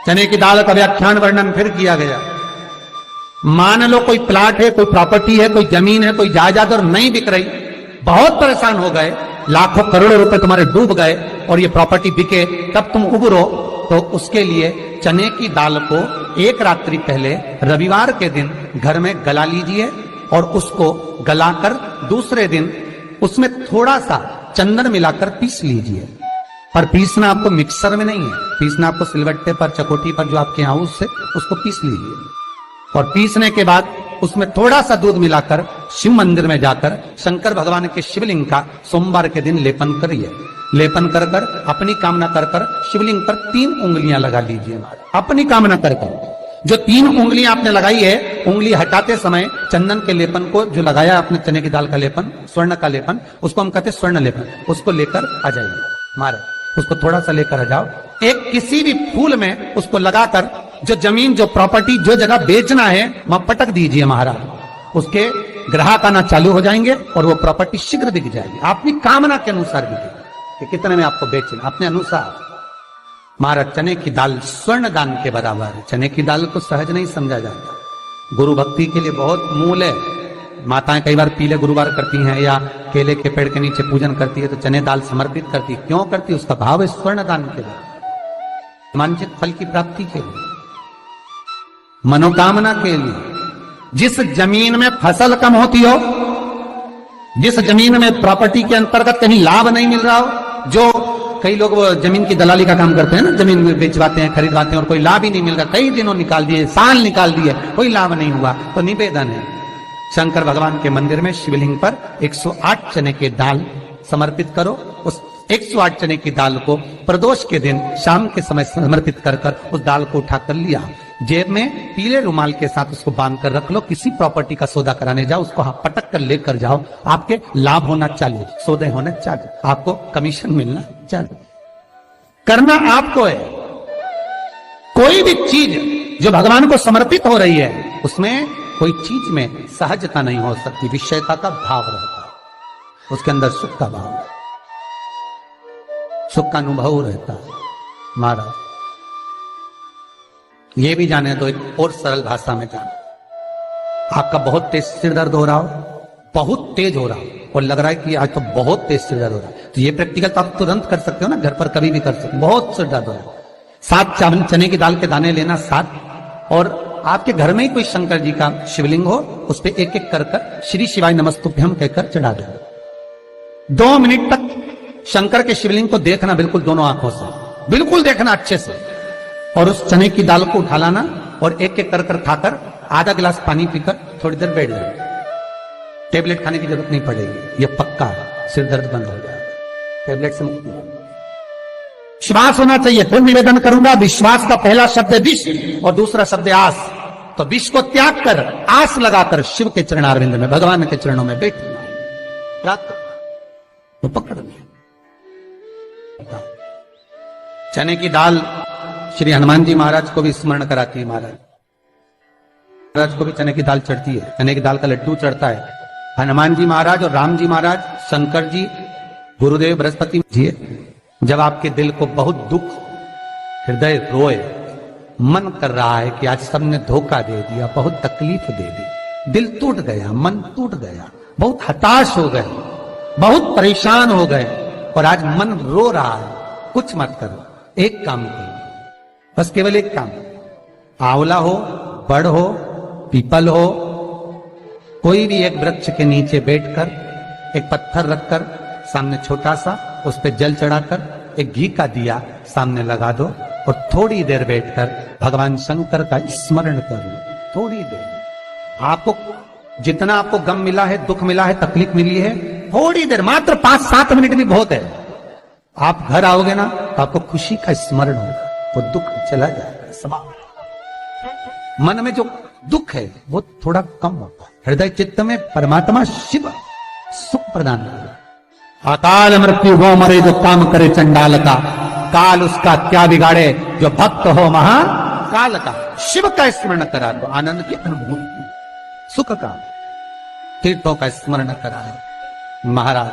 चने की दाल का व्याख्यान वर्णन फिर किया गया। मान लो कोई प्लाट है, कोई प्रॉपर्टी है, कोई जमीन है, कोई जायदाद और नहीं बिक रही, बहुत परेशान हो गए, लाखों करोड़ों रुपए तुम्हारे डूब गए और ये प्रॉपर्टी बिके, तब तुम उबरो, तो उसके लिए चने की दाल को एक रात्रि पहले रविवार के दिन घर में गला लीजिए और उसको गलाकर दूसरे दिन उसमें थोड़ा सा चंदन मिलाकर पीस लीजिए। पर पीसना आपको मिक्सर में नहीं है, पीसना आपको सिलबट्टे पर, चकोटी पर, जो आपके यहाँ उससे उसको पीस लीजिए। और पीसने के बाद उसमें थोड़ा सा दूध मिलाकर शिव मंदिर में जाकर शंकर भगवान के शिवलिंग का सोमवार के दिन लेपन करिए। लेपन कर कर अपनी कामना कर कर शिवलिंग पर 3 उंगलियां लगा लीजिए। अपनी कामना कर कर जो 3 उंगलियां आपने लगाई है, उंगली हटाते समय चंदन के लेपन को जो लगाया आपने, चने की दाल का लेपन, स्वर्ण का लेपन, उसको हम कहते हैं स्वर्ण लेपन, उसको लेकर आ जाइए। मारे उसको थोड़ा सा लेकर आ जाओ, एक किसी भी फूल में उसको लगाकर जो जमीन, जो प्रॉपर्टी, जो जगह बेचना है वहां पटक दीजिए महाराज। उसके ग्राहक आना चालू हो जाएंगे और वो प्रॉपर्टी शीघ्र बिक जाएगी, आपकी कामना के अनुसार बिकेगी कि कितने में आपको बेचना, अपने अनुसार। महाराज चने की दाल स्वर्ण दान के बराबर है। चने की दाल को सहज नहीं समझा जाता, गुरु भक्ति के लिए बहुत मूल है। माताएं कई बार पीले गुरुवार करती हैं या केले के पेड़ के नीचे पूजन करती है तो चने दाल समर्पित करती है। क्यों करती है? उसका भाव है स्वर्ण दान के लिए, वांछित फल की प्राप्ति के लिए, मनोकामना के लिए। जिस जमीन में फसल कम होती हो, जिस जमीन में प्रॉपर्टी के अंतर्गत कहीं लाभ नहीं मिल रहा हो, जो कई लोग वो जमीन की दलाली का काम करते हैं ना, जमीन बेचवाते हैं, खरीदवाते हैं और कोई लाभ ही नहीं मिल रहा, कई दिनों निकाल दिए, साल निकाल दिए, कोई लाभ नहीं हुआ, तो निवेदन है शंकर भगवान के मंदिर में शिवलिंग पर 108 चने के दाल समर्पित करो। उस 108 चने की दाल को प्रदोष के दिन शाम के समय समर्पित कर कर उस दाल को उठाकर लिया, जेब में पीले रुमाल के साथ उसको बांध कर रख लो। किसी प्रॉपर्टी का सौदा कराने जाओ, उसको पटक कर लेकर जाओ, आपके लाभ होना चालू, सौदे होने चालू, आपको कमीशन मिलना चालू। करना आपको है। कोई भी चीज जो भगवान को समर्पित हो रही है उसमें कोई चीज में सहजता नहीं हो सकती, विषयता का भाव रहता है, उसके अंदर सुख का भाव, सुख का अनुभव रहता है। महाराज ये भी जाने तो एक और सरल भाषा में जाने, आपका बहुत तेज सिर दर्द हो रहा हो, बहुत तेज हो रहा हो और लग रहा है कि आज तो बहुत तेज सिर दर्द हो रहा है, तो ये प्रैक्टिकल तो आप तुरंत कर सकते हो ना, घर पर कभी भी कर सकते हो। बहुत सिर दर्द हो रहा है, 7 चने की दाल के दाने लेना, 7, और आपके घर में ही कोई शंकर जी का शिवलिंग हो, उस पर एक एक कर कर श्री शिवाय नमस्तुभ्यम कहकर चढ़ा दो। 2 मिनट तक शंकर के शिवलिंग को देखना, बिल्कुल दोनों आंखों से, बिल्कुल देखना अच्छे से, और उस चने की दाल को उठा लाना और एक एक कर कर खाकर आधा गिलास पानी पीकर थोड़ी देर बैठ जाए। टेबलेट खाने की जरूरत नहीं पड़ेगी, ये पक्का है, सिर दर्द बंद हो जाएगा, टेबलेट से मुक्ति। विश्वास होना चाहिए। फिर निवेदन करूंगा, विश्वास का पहला शब्द है विष और दूसरा शब्द है आस। तो विष को त्याग कर आस लगाकर शिव के चरणारविंद में, भगवान के चरणों में बैठना, तो पकड़ लिया। चने की दाल श्री हनुमान जी महाराज को भी स्मरण कराती है। महाराज को भी चने की दाल चढ़ती है, चने की दाल का लड्डू चढ़ता है। हनुमान जी महाराज और राम जी महाराज, शंकर जी, गुरुदेव बृहस्पति जी, जब आपके दिल को बहुत दुख, हृदय रोए, मन कर रहा है कि आज सबने धोखा दे दिया, बहुत तकलीफ दे दी, दिल टूट गया, मन टूट गया, बहुत हताश हो गए, बहुत परेशान हो गए और आज मन रो रहा है, कुछ मत करो, एक काम करो, बस केवल एक काम, आंवला हो, बड़ हो, पीपल हो, कोई भी एक वृक्ष के नीचे बैठकर एक पत्थर रखकर सामने छोटा सा, उस पर जल चढ़ाकर एक घी का दिया सामने लगा दो और थोड़ी देर बैठकर भगवान शंकर का स्मरण कर लो। थोड़ी देर, आपको जितना आपको गम मिला है, दुख मिला है, तकलीफ मिली है, थोड़ी देर, मात्र 5-7 मिनट भी बहुत है। आप घर आओगे ना तो आपको खुशी का स्मरण होगा, वो दुख चला जाएगा, समाप्त। मन में जो दुख है वो थोड़ा कम होता है, हृदय चित्त में परमात्मा शिव सुख प्रदान करेगा। अकाल मृत्यु हो मरे जो काम करे चंडाल का, काल उसका क्या बिगाड़े जो भक्त हो महाकाल का। शिव का स्मरण करा तो आनंद की अनुभूति, सुख का, तीर्थों का स्मरण करा है। महाराज